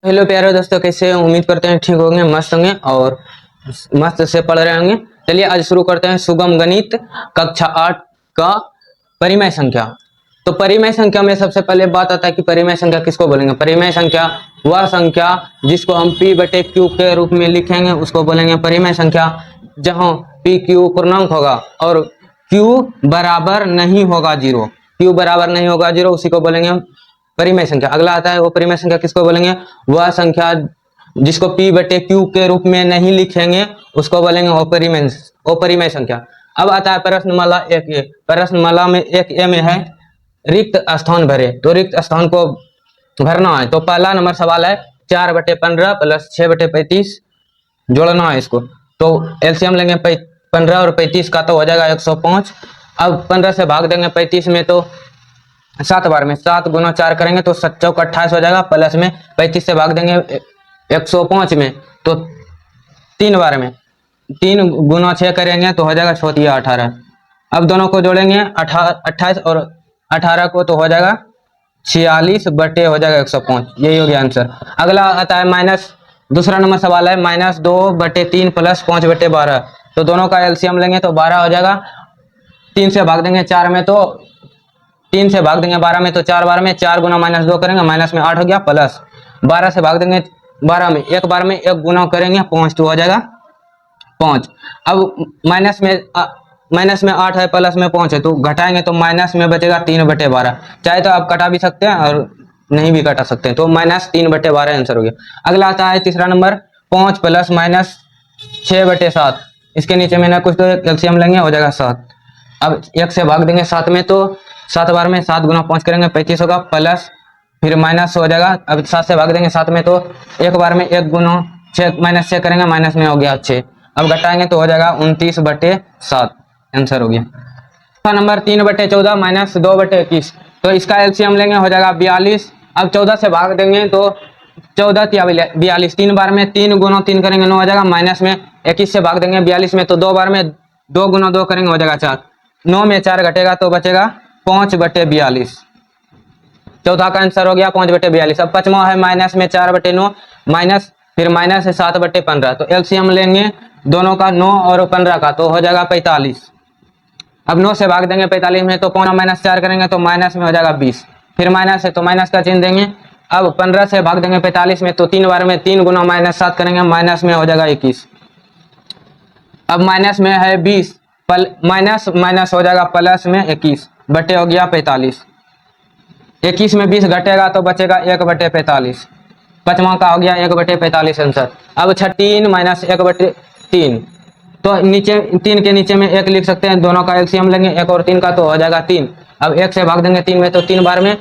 Hello प्यारे दोस्तों, कैसे हैं? उम्मीद करते हैं ठीक होंगे, मस्त होंगे और मस्त से पढ़ रहे होंगे। चलिए आज शुरू करते हैं सुगम गणित कक्षा 8 का परिमेय संख्या। तो परिमेय संख्या में सबसे पहले बात आता है कि परिमेय संख्या किसको बोलेंगे। परिमेय संख्या वह संख्या जिसको हम p बटे क्यू के रूप में लिखेंगे उसको बोलेंगे परिमेय संख्या। जहां p क्यू पूर्णांक होगा और q बराबर नहीं होगा जीरो, q बराबर नहीं होगा जीरो, उसी को बोलेंगे परिमेय संख्या। अगला आता है वो परिमेय संख्या किसको बोलेंगे, वह संख्या जिसको p बटे क्यू के रूप में नहीं लिखेंगे उसको बोलेंगे अपरिमेय संख्या। अब आता है प्रश्नमाला 1A। प्रश्नमाला में 1A में है रिक्त स्थान भरे। तो रिक्त स्थान को भरना है। तो पहला नंबर सवाल है 4/15 प्लस 6/35 जोड़ना है इसको। तो एलसीएम लेंगे 15 और 35 का, तो हो जाएगा 105। अब 15 से भाग देंगे 35 में, तो 7 बार में 7 गुना 4 करेंगे तो 7 चौक 28 हो जाएगा। प्लस में 35 से भाग देंगे 105 में, तो 3 बार में 3 गुना 6 करेंगे तो हो जाएगा 18। अब दोनों को जोड़ेंगे 28 और 18 को, तो हो जाएगा 46 बटे हो जाएगा 105। यही हो गया आंसर। अगला आता है माइनस, दूसरा नंबर सवाल है -2/3 प्लस 5/12। तो दोनों का एलसीएम लेंगे तो 12 हो जाएगा। 3 से भाग देंगे 4 में, तो 3 से भाग देंगे 12 में, तो 4 बार में 4 गुना -2 करेंगे, माइनस में 8 हो गया। प्लस 12 से भाग देंगे 12 में, एक बार में 1 गुना करेंगे 5, तो हो जाएगा 5। अब माइनस में 8 है, प्लस में 5 है, तो घटाएंगे तो माइनस में बचेगा 3/12। चाहे तो आप कटा भी सकते हैं और नहीं भी कटा सकते हैं, तो -3/12 आंसर हो गया। अगला आता है तीसरा नंबर 5 प्लस माइनस 6/7। इसके नीचे में ना कुछ, तो एलसीएम लेंगे हो जाएगा 7। अब 1 से भाग देंगे 7 में, तो 7 बार में 7 गुना 5 करेंगे 35 होगा। प्लस फिर माइनस हो जाएगा। अब 7 से भाग देंगे 7 में, तो एक बार में 1 गुना 6 माइनस 6 करेंगे, माइनस में हो गया 6। अब घटाएंगे तो हो जाएगा 29/7 आंसर हो गया। Number 3/14 minus 2/21। तो इसका एलसीएम लेंगे हो जाएगा 42। अब 14 से भाग देंगे तो 14 42, 3 बार में 3 गुना 3 करेंगे 9 हो जाएगा। माइनस में 21 से भाग देंगे 42 में, तो 2 बार में 2 गुना 2 करेंगे हो जाएगा 4। 9 में 4 घटेगा तो बचेगा 5/42। चौथा का आंसर हो गया 5/42। अब पांचवा है माइनस में 4/9 माइनस फिर माइनस है 7/15। तो एलसीएम लेंगे दोनों का 9 और 15 का, तो हो जाएगा 45। अब 9 से भाग देंगे 45 में, तो 5 माइनस 4 करेंगे तो माइनस में हो जाएगा 20। फिर माइनस है तो माइनस का चिन्ह देंगे। अब 15 से भाग देंगे 45 में, तो 3 बार में 3 गुना -7 करेंगे, माइनस में हो जाएगा 21। अब माइनस में है 20, माइनस माइनस हो जाएगा प्लस में 21 बटे हो गया 45। 21 में 20 घटेगा तो बचेगा 1/45। पांचवा का हो गया 1/45 आंसर। अब 3 माइनस 1/3, तो नीचे 3 के नीचे में 1 लिख सकते हैं। दोनों का एलसीएम लेंगे 1 और 3 का, तो हो जाएगा 3। अब 1 से भाग देंगे 3 में, तो 3 बार में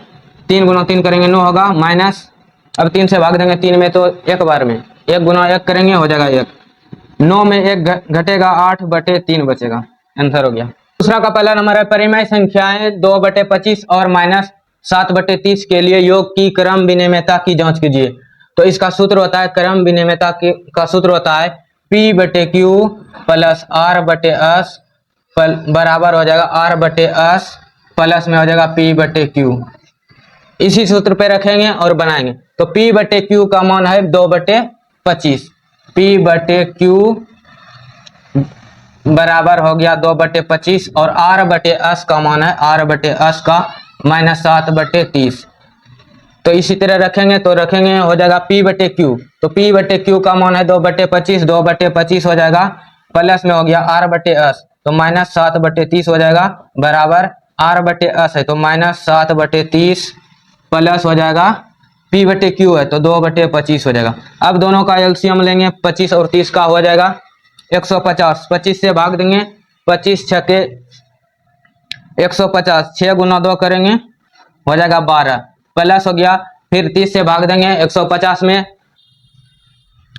3 गुना 3 करेंगे 9 होगा माइनस। अब 3 से भाग देंगे 3 में, तो 1 बार में 1 गुना 1 करेंगे हो जाएगा 1। 9 में 1 घटेगा 8/3 बचेगा, आंसर हो गया। दूसरा का पहला नंबर है परिमेय संख्याएं 2/25 और -7/30 के लिए योग की क्रम विनिमेयता की जांच कीजिए। तो इसका सूत्र होता है, क्रम विनिमेयता का सूत्र होता है P/Q प्लस R/S बराबर हो जाएगा R/S प्लस में हो जाएगा P/Q। इसी सूत्र पे रखेंगे और बनाएंगे। तो P/Q का मान है 2/25। P/Q बराबर हो गया 2/25 और R/S का मान है R/S का -7/30। तो इसी तरह रखेंगे तो रखेंगे हो जाएगा P/Q। तो P/Q का मान है 2/25, 2/25 हो जाएगा प्लस में हो गया R/S, तो -7/30 हो जाएगा बराबर R/S है, तो -7/30 प्लस हो जाएगा P/Q है, तो 2/25 हो जाएगा। अब दोनों का एलसीएम लेंगे 25 और 30 का हो जाएगा 150। 25 से भाग देंगे 25 छके 150, 6 गुना 2 करेंगे हो जाएगा 12 प्लस हो गया। फिर 30 से भाग देंगे 150 में,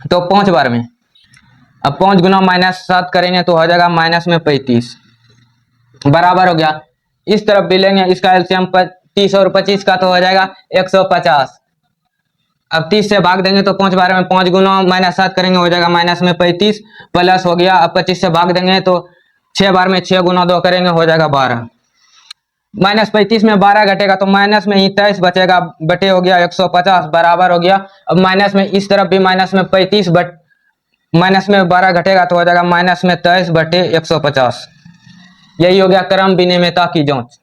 तो 5 बार में। अब 5 गुना -7 करेंगे तो हो जाएगा माइनस में 35 बराबर हो गया। इस तरफ भी लेंगे, इसका एलसीएम 30 और 25 का, तो हो जाएगा 150। अब 30 से भाग देंगे तो 5 बार में 5 गुना -7 करेंगे हो जाएगा माइनस में 35 प्लस हो गया। अब 25 से भाग देंगे तो 6 बार में 6 गुना 2 करेंगे हो जाएगा 12। -35 में 12 घटेगा तो माइनस में ही 23 बचेगा, बटे हो गया 150 बराबर हो गया। अब माइनस में इस तरफ भी माइनस में 35 बट माइनस में 12 घटेगा तो हो जाएगा माइनस में 23 बटे 150। यही हो गया क्रम विनिमेयता की जांच।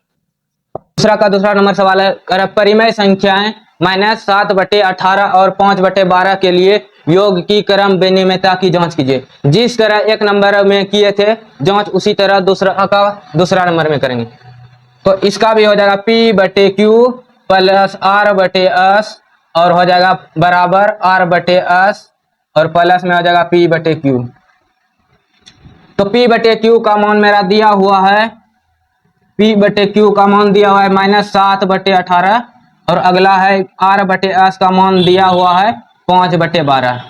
दूसरा नंबर सवाल है, परिमेय संख्याएं -7 बटे 18 और 5 बटे 12 के लिए योग की क्रम विनिमेयता की जांच कीजिए। जिस तरह एक नंबर में किए थे जांच, उसी तरह दूसरा नंबर में करेंगे। तो इसका भी हो जाएगा P बटे Q प्लस R बटे S और हो जाएगा बराबर R बटे S और प्लस में हो जाएगा P बटे Q। तो P बटे Q का मान मेरा दिया हुआ है, P बटे Q का मान दिया हुआ है -7 बटे 18 और अगला है R बटे S का मान दिया हुआ है 5 बटे 12।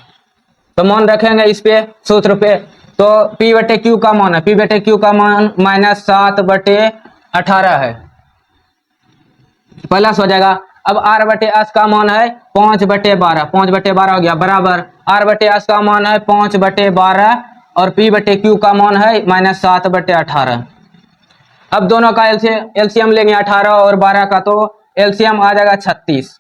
तो मान रखेंगे इस पे सूत्र पे। तो P बटे Q का मान है, P बटे Q का मान -7 बटे 18 है, प्लस हो जाएगा। अब R बटे S का मान है 5 बटे 12, 5 बटे 12 हो गया बराबर R बटे S का मान है 5 बटे 12 और P बटे Q का मान है -7 बटे 18। अब दोनों का एलसीएम लेंगे 18 और 12 का, तो एलसीएम आ जाएगा 36।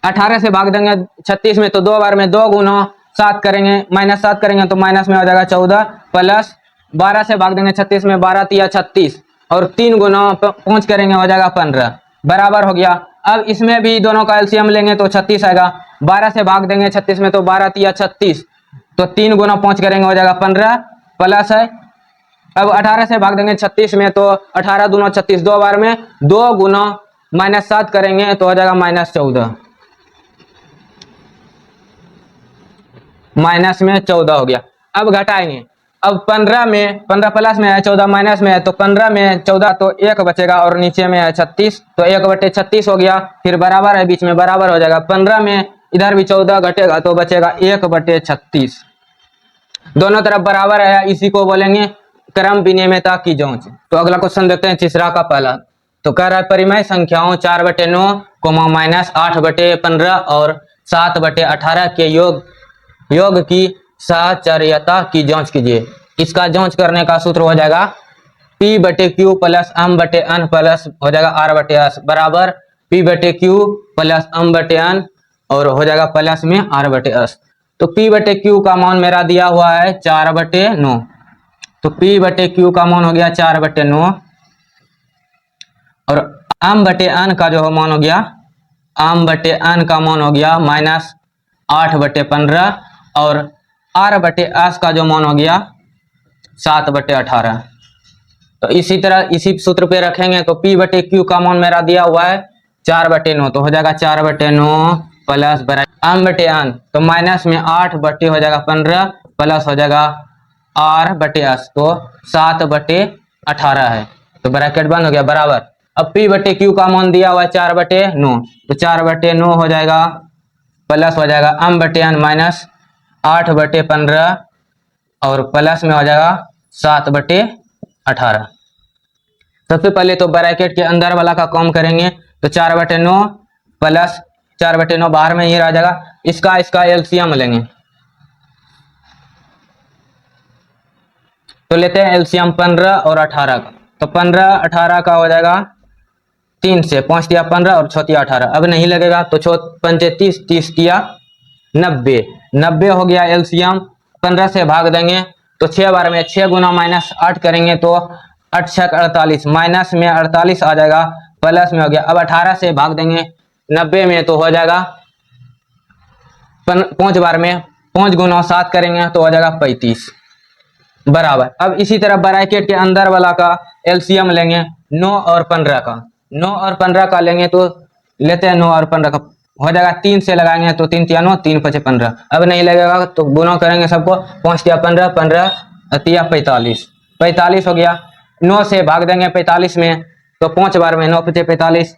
18 से भाग देंगे 36 में तो 2 बार में 2 गुना 7 करेंगे, -7 करेंगे तो माइनस में हो जाएगा 14 प्लस 12 से भाग देंगे 36 में, 12 तिया 36 और 3 गुना 5 करेंगे हो जाएगा 15 बराबर हो गया। अब इसमें भी दोनों का एलसीएम लेंगे तो 36 आएगा, 12 से भाग देंगे 36 में तो 12 तिया 36 तो 3 गुना 5 करेंगे हो जाएगा 15 प्लस है। अब 18 से भाग देंगे 36 में तो 18 दूना 36, 2 बार में 2 गुना -7 करेंगे तो हो जाएगा -14, माइनस में 14 हो गया। अब घटाएंगे, अब 15 में 15 प्लस में है, 14 माइनस में है तो 15 में 14 तो 1 बचेगा और नीचे में है 36 तो 1 बटे 36 हो गया, फिर बराबर है बीच में बराबर हो जाएगा। 15 में इधर भी 14 घटेगा तो बचेगा 1 बटे 36, दोनों तरफ बराबर है, इसी को बोलेंगे क्रम विनिमेयता की जांच। तो अगला क्वेश्चन देखते हैं तीसरा का पहला। तो कह रहा है परिमेय संख्याओं 4 बटे 9 -8 बटे 15 और 7 बटे 18 के योग की साहचर्यता की जांच कीजिए। इसका जांच करने का सूत्र हो जाएगा P बटे Q प्लस M बटे N प्लस हो जाएगा R बटे S बराबर P बटे Q प्लस M बटे N और हो जाएगा प्लस में R बटे S। तो P बटे Q का मान मेरा दिया हुआ है 4 बटे 9, तो P बटे Q का मान हो गया 4 बटे 9 और M बटे N का जो मान हो गया, M बटे N का मान हो गया -8 बटे 15 और R बटे S का जो मान हो गया 7 बटे 18। तो इसी तरह इसी सूत्र पे रखेंगे तो P बटे Q का मान मेरा दिया हुआ है 4 बटे 9 तो हो जाएगा 4 बटे 9 प्लस M बटे N तो माइनस में 8 बटे हो जाएगा 15 प्लस हो जाएगा R बटे S तो 7 बटे 18 है, तो ब्रैकेट बंद हो गया बराबर। अब P बटे Q का मान दिया हुआ है 4 बटे 9 तो 4 बटे 9 हो जाएगा प्लस हो जाएगा M बटे N माइनस 8 बटे 15 और प्लस में हो जाएगा 7 बटे 18। सबसे पहले तो ब्रैकेट के अंदर वाला का काम करेंगे तो 4 बटे 9 प्लस 4 बटे 9 बाहर में ही रह जाएगा, इसका एलसीएम लेंगे। तो लेते हैं एलसीएम 15 और 18 का, तो 15 18 का हो जाएगा 3 से 5 दिया 15 और 6 दिया 18, अब नहीं लगेगा तो 5 30 30 दिया 90 90 हो गया एलसीएम। 15 से भाग देंगे तो 6 बार में 6 गुना -8 करेंगे तो 8 6 48 माइनस में 48 आ जाएगा प्लस में हो गया। अब 18 से भाग देंगे 90 में तो हो जाएगा 5 बार में 5 गुना 7 करेंगे तो हो जाएगा 35 बराबर। अब इसी तरह ब्रैकेट के अंदर वाला का एलसीएम लेंगे 9 और 15 का, 9 और 15 का लेंगे तो लेते हैं 9 और 15 का हो जाएगा 3 से लगाएंगे तो 3 तिया 9 3 5 15, अब नहीं लगेगा तो गुना करेंगे सबको 5 तिया 15 15 तिया 45 45 हो गया। 9 से भाग देंगे 45 में तो 5 बार में 9 5 45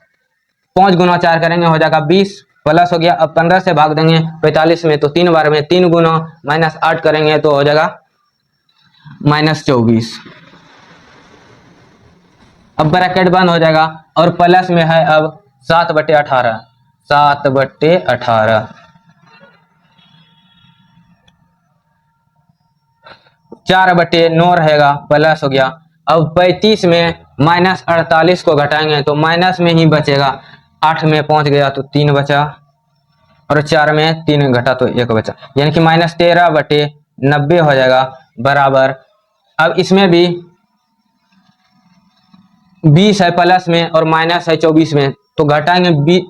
5 गुना 4 करेंगे हो जाएगा 20 प्लस हो गया। अब 15 से भाग देंगे 45 में तो 3 बार में 3 गुना -8 करेंगे तो हो जाएगा -24। अब ब्रैकेट बंद हो जाएगा और प्लस में है अब 7 बटे 18 7 बटे 18 4 बटे 9 रहेगा प्लस हो गया अब 35 में माइनस 48 को घटाएंगे तो माइनस में ही बचेगा। 8 में पहुंच गया तो 3 बचा, और 4 में 3 घटा तो 1 बचा, यानी कि -13/90 हो जाएगा बराबर। अब इसमें भी 20 है प्लस में और माइनस है 24 में, तो घटाएंगे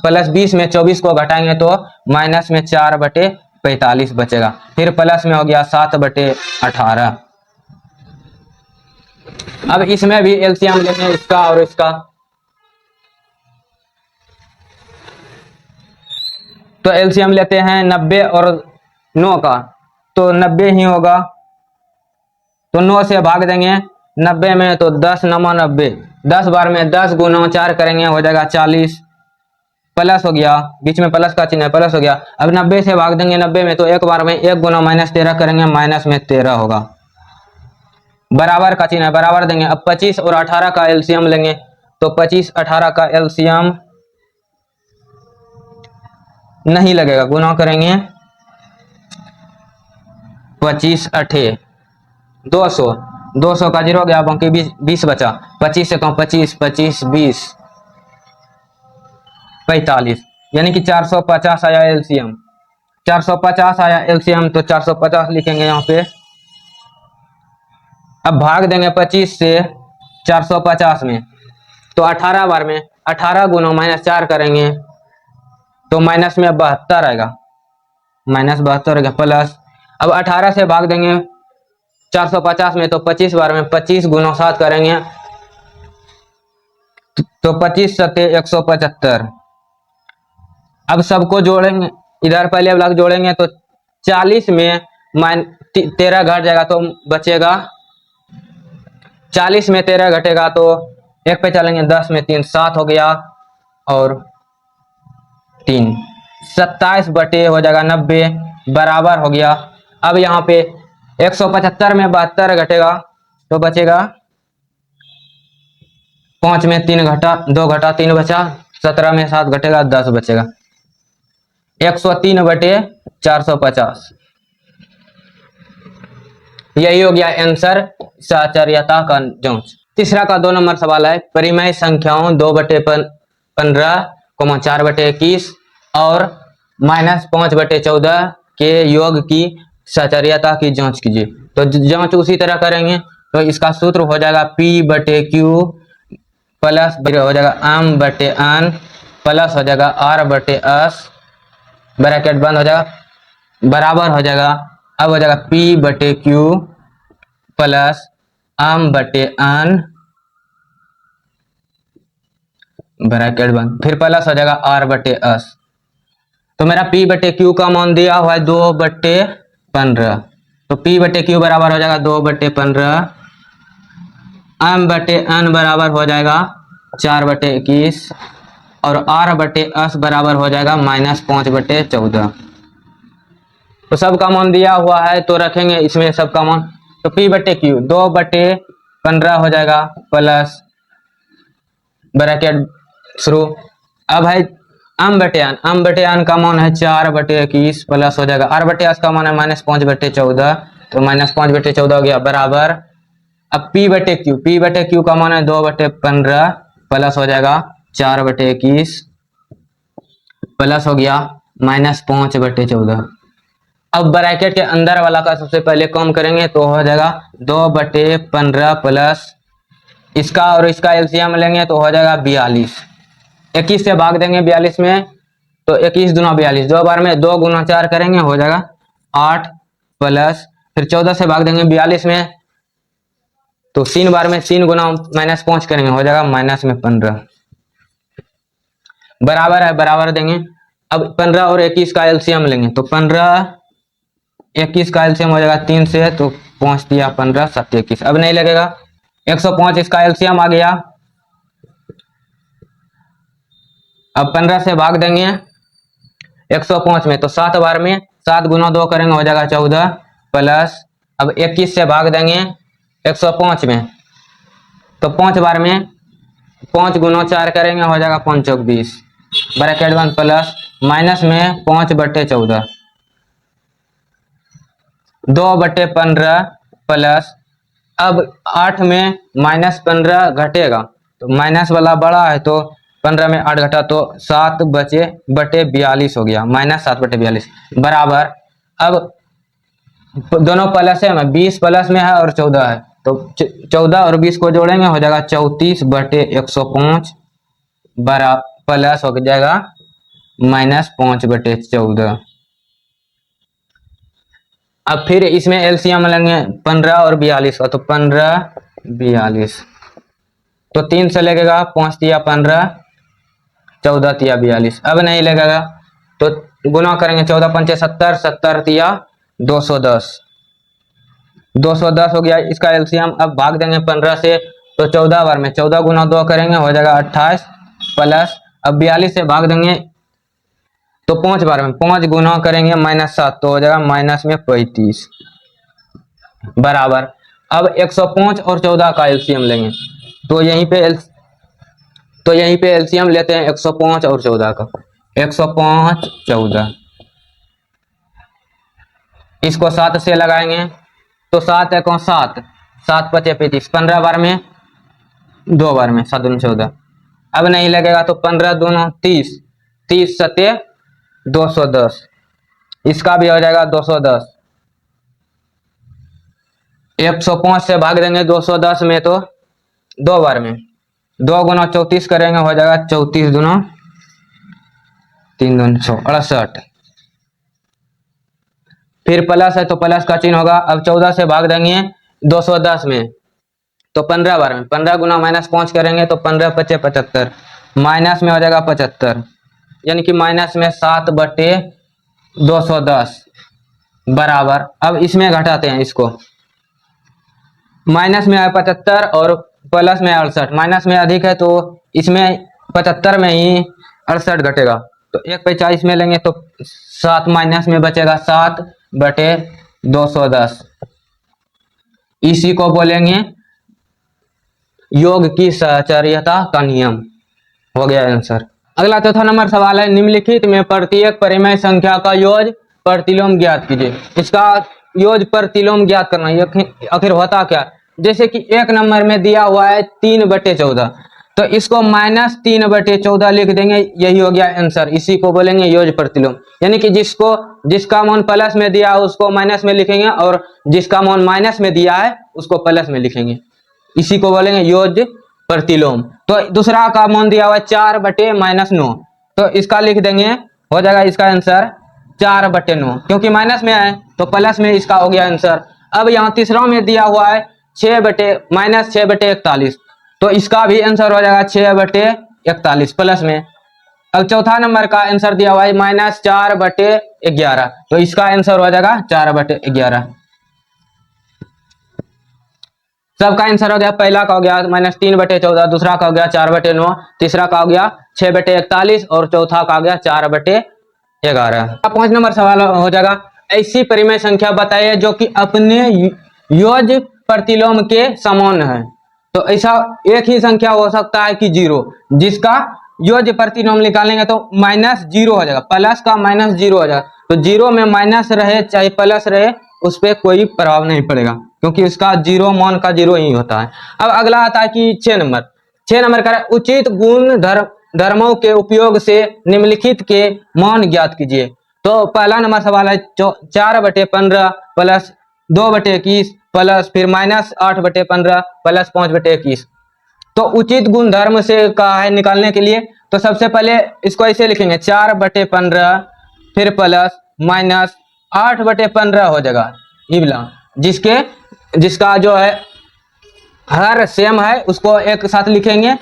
प्लस 20 में 24 को घटाएंगे तो माइनस में 4/45 बचेगा। फिर प्लस में हो गया 7/18। अब इसमें भी एलसीएम लेंगे इसका और इसका, तो एलसीएम लेते हैं 90 और 9 का, तो 90 ही होगा, तो 9 से भाग देंगे 90 में, तो 10 9 90, 10 बार में 10 गुना 4 करेंगे हो जाएगा 40, प्लस हो गया, बीच में प्लस का चिन्ह है, प्लस हो गया। अब 90 से भाग देंगे 90 में, तो एक बार में 1 गुना -13 करेंगे, माइनस में 13 होगा, बराबर का चिन्ह है, बराबर देंगे। अब 25 और 18 का एलसीएम लेंगे, तो 25 18 का एलसीएम नहीं लगेगा, गुना करेंगे 25 8 200, 200 का 0 हो गया, बाकी 20 बचा, 25 से कम 25 25 20 45, यानी कि 450 आया एलसीएम। 450 आया एलसीएम, तो 450 लिखेंगे यहाँ पे। अब भाग देंगे 25 से 450 में, तो 18 बार में 18 गुना -4 करेंगे तो माइनस में 72 आएगा, -72 आएगा, प्लस। अब 18 से भाग देंगे 450 में, तो 25 बार में 25 गुना 7 करेंगे तो 25 सत्ते 175। अब सबको जोड़ेंगे, इधर पहले वाला जोड़ेंगे तो 40 में 13 घट जाएगा तो बचेगा, 40 में 13 घटेगा तो 1 पे चलेंगे, 10 में 3 7 हो गया, और 3 27 बटे हो जाएगा 90 बराबर हो गया। अब यहाँ पे 175 में 72 घटेगा तो बचेगा, 5 में 3 घटा, 2 घटा 3 बचा, 17 में 7 घटेगा 10 बचेगा, 103 बटे 450। यही हो गया आंसर साचर्यता का जांच। तीसरा का 2 नंबर सवाल है, परिमेय संख्याओं 2/15, 4/21 और -5/14 के योग की साचर्यता की जांच कीजिए। तो जांच उसी तरह करेंगे, तो इसका सूत्र हो जाएगा P/Q प्लस हो जाएगा M/N प्लस हो जाएगा R/S, ब्रैकेट बंद हो जाएगा, बराबर हो जाएगा। अब हो जाएगा P/Q प्लस M/N ब्रैकेट बंद, फिर प्लस हो जाएगा R/S। तो मेरा P/Q का मान दिया हुआ है 2/15, तो P/Q बराबर हो जाएगा 2/15, M/N बराबर हो जाएगा 4/21 और R/S बराबर हो जाएगा -5/14। तो सबका मान दिया हुआ है तो रखेंगे इसमें सबका मान, तो P/Q 2/15 हो जाएगा प्लस ब्रैकेट शुरू। अब है M/N का मान है 4/21 प्लस हो जाएगा, R/S का मान है -5/14, तो -5/14 हो गया बराबर। अब P/Q का मान है 2/15 प्लस हो जाएगा 4/21 प्लस हो गया -5/14। अब ब्रैकेट के अंदर वाला का सबसे पहले कम करेंगे तो हो जाएगा 2/15 प्लस इसका और इसका एलसीएम लेंगे तो हो जाएगा 42। 21 से भाग देंगे 42 में, तो 21 दूना 42, 2 बार में 2 गुना 4 करेंगे हो जाएगा 8 प्लस, फिर 14 से भाग देंगे 42 में, तो 3 बार में 3 गुना -5 करेंगे हो जाएगा -15 बराबर है, बराबर देंगे। अब 15 और 21 का एलसीएम लेंगे, तो 15 21 का एलसीएम हो जाएगा 3 से, तो 5 दिया 15 7 21, अब नहीं लगेगा। 105 इसका एलसीएम आ गया, अब 15 से भाग देंगे 105 में, तो 7 बार में 7 गुना 2 करेंगे हो जाएगा 14 प्लस, अब 21 से भाग देंगे 105 में, तो 5 बार में 5 गुना 4 करेंगे हो जाएगा 5 चौक 20, ब्रैकेट बंद प्लस माइनस में 5/14, 2/15 प्लस अब 8 में -15 घटेगा तो माइनस वाला बड़ा है तो 15 में 8 घटा तो 7 बचे बटे 42 हो गया, -7/42 बराबर। अब दोनों प्लस है, 20 प्लस में है और 14 है तो 14 और 20 को जोड़ेंगे हो जाएगा 34/105 बरा प्लस हो जाएगा -5/14। अब फिर इसमें एलसीएम लेंगे 15 और 42 का तो 15 42 तो 3 से लगेगा 5 तिया 15 14 तिया 42। अब नहीं लगेगा तो गुना करेंगे 14 पंचे 70 70 तिया 210 210 हो गया इसका एलसीएम। अब भाग देंगे 15 से तो 14 बार में 14 गुना 2 करेंगे हो जाएगा 28 प्लस अब 42 से भाग देंगे तो 5 बार में 5 गुना करेंगे -7 तो हो जाएगा -35 बराबर। अब 105 और 14 का एलसीएम लेंगे तो यहीं पे एलसीएम लेते हैं 105 और 14 का। 105 14 इसको 7 से लगाएंगे तो 7 1 7 7 5 35 15 बार में 2 बार में 7 दूनी 14। अब नहीं लगेगा तो 15 दूनी 30 30 सत्य 210 इसका भी हो जाएगा 210। 105 से भाग देंगे 210 में तो 2 बार में 2 गुना 34 करेंगे हो जाएगा 34 दूना 3 दूनी 6 68। फिर प्लस है तो प्लस का चिन्ह होगा। अब 14 से भाग देंगे 210 में तो 15 बार में 15 गुना -5 करेंगे तो 15 पचे 75 माइनस में हो जाएगा 75 यानी कि माइनस में 7/210 बराबर। अब इसमें घटाते हैं इसको माइनस में है 75 और प्लस में 68 माइनस में अधिक है तो इसमें 75 में ही 68 घटेगा तो 1 पैसा इसमें लेंगे तो 7 माइनस में बचेगा 7/210 इसी को बोलेंगे योग की सहचर्यता का नियम। हो गया आंसर। अगला चौथा नंबर सवाल है निम्नलिखित में प्रत्येक परिमेय संख्या का योग प्रतिलोम ज्ञात कीजिए। इसका योग प्रतिलोम ज्ञात करना है। आखिर होता क्या, जैसे कि एक नंबर में दिया हुआ है 3/14 तो इसको -3/14 लिख देंगे, यही हो गया आंसर। इसी को बोलेंगे योग प्रतिलोम। यानी कि जिसका मान प्लस में दिया है उसको माइनस में लिखेंगे और जिसका मान माइनस में दिया है उसको प्लस में लिखेंगे, इसी को बोलेंगे योग प्रतिलोम। तो दूसरा का मान दिया हुआ है 4/-9 तो इसका लिख देंगे, हो जाएगा इसका आंसर 4/9 क्योंकि माइनस में है तो प्लस में इसका हो गया आंसर। अब यहाँ तीसरा में दिया हुआ है -6/41 तो इसका भी आंसर हो जाएगा 6/41 प्लस में। अब चौथा नंबर का आंसर दिया हुआ है -4/11 तो इसका आंसर हो जाएगा 4/11। सबका आंसर हो गया। पहला का हो गया -3/14, दूसरा का हो गया 4/9, तीसरा का हो गया 6/41 और चौथा का हो गया 4/11। 5 नंबर सवाल हो जाएगा ऐसी परिमेय संख्या बताइए जो कि अपने योग प्रतिलोम के समान है। तो ऐसा एक ही संख्या हो सकता है कि 0 जिसका योग प्रतिलोम निकालेंगे तो -0 हो जाएगा, प्लस का -0 हो जाएगा। तो 0 में माइनस रहे चाहे प्लस रहे उस पर कोई प्रभाव नहीं पड़ेगा क्योंकि उसका 0 मान का 0 ही होता है। अब अगला आता है कि 6 नंबर का उचित गुण धर्मों के उपयोग से निम्नलिखित के मान ज्ञात कीजिए। तो पहला नंबर सवाल है 4/15 प्लस 2/21 प्लस फिर -8/15 प्लस 5/21। तो उचित गुण धर्म से कहा है निकालने के लिए, तो सबसे पहले इसको ऐसे लिखेंगे 4/15 फिर प्लस -8/15 हो जाएगा इबला, जिसका जो है हर सेम है उसको एक साथ लिखेंगे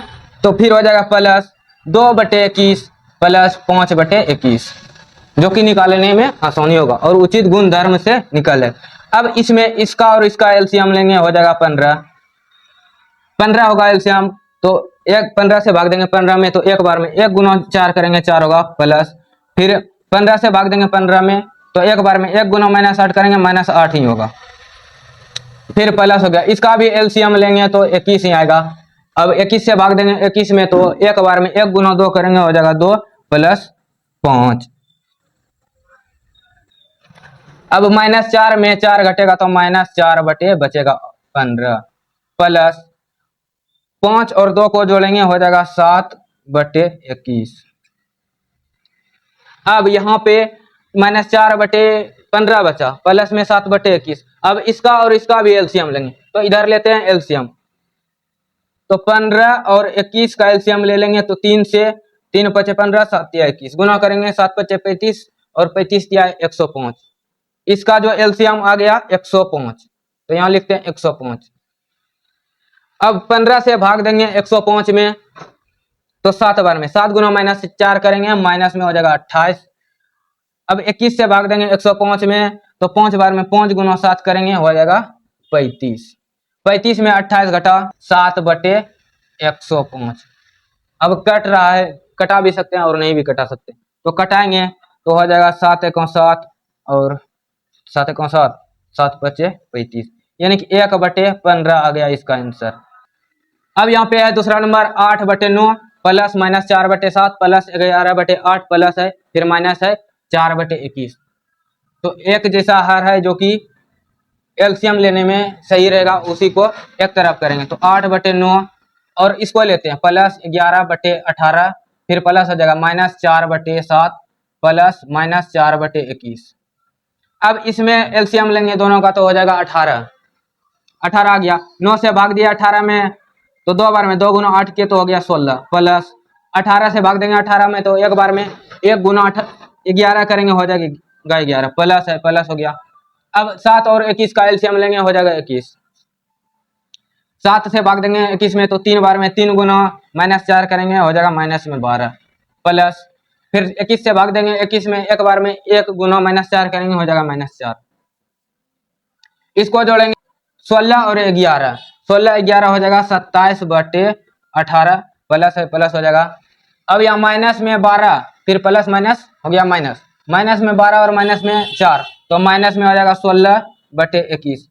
तो फिर हो जाएगा प्लस 2/21 प्लस 5/21 जो कि निकालने में आसानी होगा और उचित गुण धर्म से निकले। अब इसमें इसका और इसका एलसीएम लेंगे हो जाएगा 15 होगा एलसीएम तो 15 से भाग देंगे 15 में तो एक बार में 1 गुना 4 करेंगे 4 होगा प्लस फिर 15 से भाग देंगे 15 में तो एक बार में 1 गुना -8 करेंगे -8 ही होगा फिर प्लस हो गया। इसका भी एलसीएम लेंगे तो 21 ही आएगा। अब 21 से भाग देंगे 21 में तो एक बार में 1 गुना 2 करेंगे हो जाएगा 2 प्लस 5। अब -4 में 4 घटेगा तो -4 बटे बचेगा 15 प्लस 5 और 2 को जोड़ेंगे हो जाएगा 7/21। अब यहाँ पे -4/15 बचा, प्लस में 7/21। अब इसका और इसका भी एलसीएम लेंगे, तो इधर लेते हैं एलसीएम। तो 15 और 21 का एलसीएम ले लेंगे, तो 3 से 3 × 5 = 15, 7 × 21 गुना करेंगे, 7 × 5 = 35 और 35 × 105। इसका जो एलसीएम आ गया 105, तो यहाँ लिखते हैं 105। अब 15 से भाग देंगे 105 में, तो 7 बार में 7 गुना -4 करेंगे, माइनस में हो जाएगा 28। अब 21 से भाग देंगे 105 में, तो 5 बार में 5 गुना 7 करेंगे, हो जाएगा 35। 35 में 28 घटा 7/105। अब कट रहा है, कटा भी सकते हैं और नहीं भी कटा सकते, तो कटाएंगे तो हो जाएगा 7 × 7 और 7 × 7, 7 × 5 = 35, यानी कि 1/15 आ गया इसका आंसर। अब यहाँ पे है दूसरा नंबर 8/9 प्लस -4/7 प्लस 11/8 प्लस है फिर माइनस है 4/21। तो एक जैसा हर है जो कि एलसीएम लेने में सही रहेगा, उसी को एक तरफ करेंगे। तो 8/9 और इसको लेते हैं प्लस 11/18 फिर प्लस हो जाएगा -4/7 प्लस -4/21। अब इसमें एलसीएम लेंगे दोनों का, तो हो जाएगा 18। 18 आ गया, 9 से भाग दिया 18 में, तो 2 बार में 2 गुना 8 के, तो हो गया 16 प्लस 18 से भाग देंगे 18 में, तो एक बार में 1 गुना 11 करेंगे, हो जाएगा 11 प्लस है, प्लस हो गया। अब 7 और 21 का एलसीएम लेंगे, हो जाएगा 21। 7 से भाग देंगे 21 में, तो 3 बार में 3 गुना -4 करेंगे, हो जाएगा -12 प्लस फिर 21 से भाग देंगे 21 में, एक बार में 1 गुना -4 करेंगे, हो जाएगा -4। इसको जोड़ेंगे 16 और 11, 16 11 हो जाएगा 27/18 प्लस है, प्लस हो जाएगा। अब यहाँ माइनस में 12 फिर प्लस माइनस हो गया माइनस, माइनस में 12 और माइनस में 4, तो माइनस में हो जाएगा 16/21।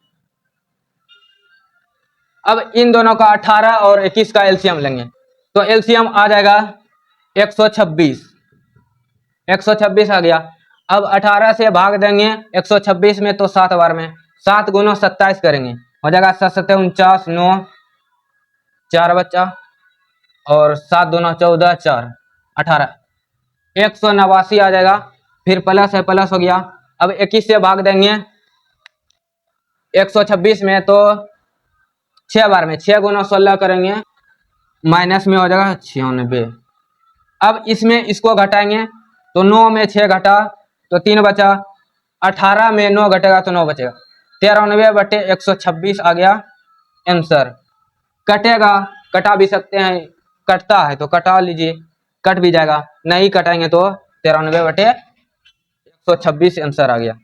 अब इन दोनों का 18 और 21 का एलसीएम लेंगे, तो एलसीएम आ जाएगा 126। 126 आ गया। अब 18 से भाग देंगे 126 में, तो 7 बार में 7 गुना 27 करेंगे, हो जाएगा 7 7 49, 9 4 बच्चा और 7 दूना 14 4 18, 189 आ जाएगा। फिर प्लस है, प्लस हो गया। अब 21 से भाग देंगे 126 में, तो 6 बार में 6 गुना 16 करेंगे, माइनस में हो जाएगा 96। अब इसमें इसको घटाएंगे, तो 9 में 6 घटा तो 3 बचा, 18 में 9 घटेगा तो 9 बचेगा, 93/126 आ गया आंसर। कटेगा, कटा भी सकते हैं, कटता है तो कटा लीजिए, कट भी जाएगा, नहीं कटाएंगे तो 93/126 आंसर आ गया।